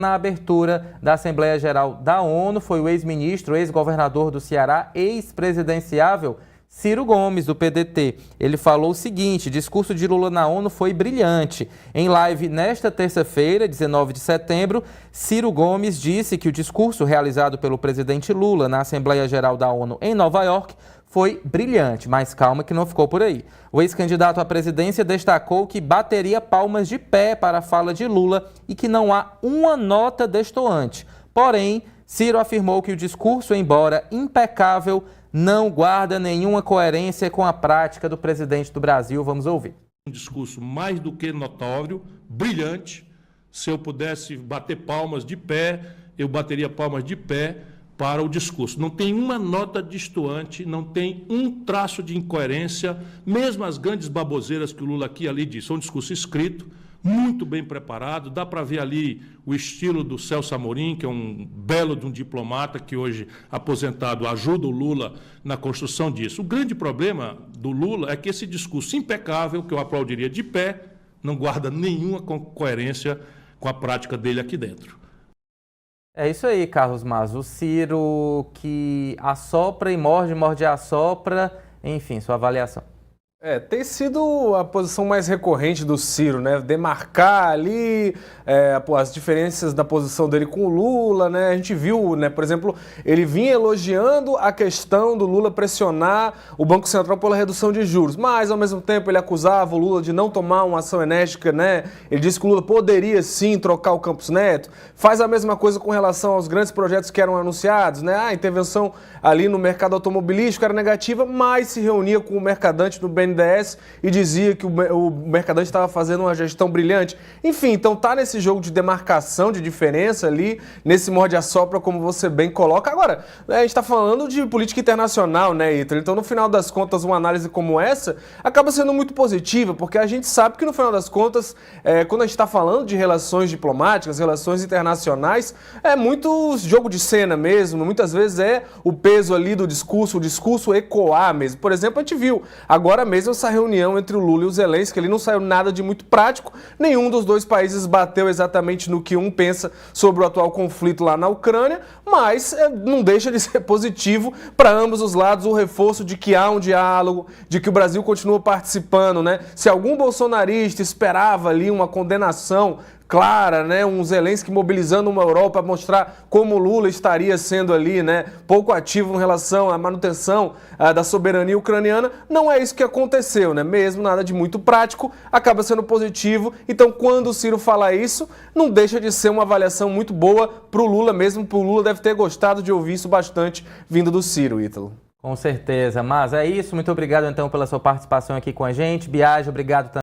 Na abertura da Assembleia Geral da ONU, foi o ex-ministro, ex-governador do Ceará, ex-presidenciável Ciro Gomes, do PDT. Ele falou o seguinte: discurso de Lula na ONU foi brilhante. Em live nesta terça-feira, 19 de setembro, Ciro Gomes disse que o discurso realizado pelo presidente Lula na Assembleia Geral da ONU em Nova York foi brilhante, mas calma que não ficou por aí. O ex-candidato à presidência destacou que bateria palmas de pé para a fala de Lula e que não há uma nota destoante. Porém, Ciro afirmou que o discurso, embora impecável, não guarda nenhuma coerência com a prática do presidente do Brasil. Vamos ouvir. Um discurso mais do que notório, brilhante. Se eu pudesse bater palmas de pé, eu bateria palmas de pé para o discurso. Não tem uma nota destoante, não tem um traço de incoerência, mesmo as grandes baboseiras que o Lula aqui e ali disse. É um discurso escrito, muito bem preparado, dá para ver ali o estilo do Celso Amorim, que é um belo de um diplomata que hoje, aposentado, ajuda o Lula na construção disso. O grande problema do Lula é que esse discurso impecável, que eu aplaudiria de pé, não guarda nenhuma coerência com a prática dele aqui dentro. É isso aí, Carlos Mazo. O Ciro que assopra e morde, morde e assopra. Enfim, sua avaliação. Tem sido a posição mais recorrente do Ciro, né? Demarcar ali as diferenças da posição dele com o Lula, né? A gente viu, né, por exemplo, ele vinha elogiando a questão do Lula pressionar o Banco Central pela redução de juros, mas ao mesmo tempo ele acusava o Lula de não tomar uma ação enérgica, né? Ele disse que o Lula poderia sim trocar o Campos Neto. Faz a mesma coisa com relação aos grandes projetos que eram anunciados, né? A intervenção ali no mercado automobilístico era negativa, mas se reunia com o mercadante do BNDES e dizia que o mercadante estava fazendo uma gestão brilhante. Enfim, então tá nesse jogo de demarcação, de diferença ali, nesse morde-a-sopra, como você bem coloca. Agora, a gente está falando de política internacional, né, Ítalo? Então, no final das contas, uma análise como essa acaba sendo muito positiva, porque a gente sabe que, no final das contas, quando a gente está falando de relações diplomáticas, relações internacionais, é muito jogo de cena mesmo, muitas vezes é o peso ali do discurso, o discurso ecoar mesmo. Por exemplo, a gente viu agora mesmo essa reunião entre o Lula e o Zelensky, ali não saiu nada de muito prático, nenhum dos dois países bateu exatamente no que um pensa sobre o atual conflito lá na Ucrânia, mas não deixa de ser positivo para ambos os lados o reforço de que há um diálogo, de que o Brasil continua participando, né? Se algum bolsonarista esperava ali uma condenação clara, né, um Zelensky mobilizando uma Europa para mostrar como o Lula estaria sendo ali, né, pouco ativo em relação à manutenção da soberania ucraniana, não é isso que aconteceu, né, mesmo nada de muito prático, acaba sendo positivo. Então, quando o Ciro fala isso, não deixa de ser uma avaliação muito boa para o Lula, mesmo o Lula deve ter gostado de ouvir isso bastante vindo do Ciro, Ítalo. Com certeza, mas é isso. Muito obrigado então pela sua participação aqui com a gente. Biagi, obrigado também.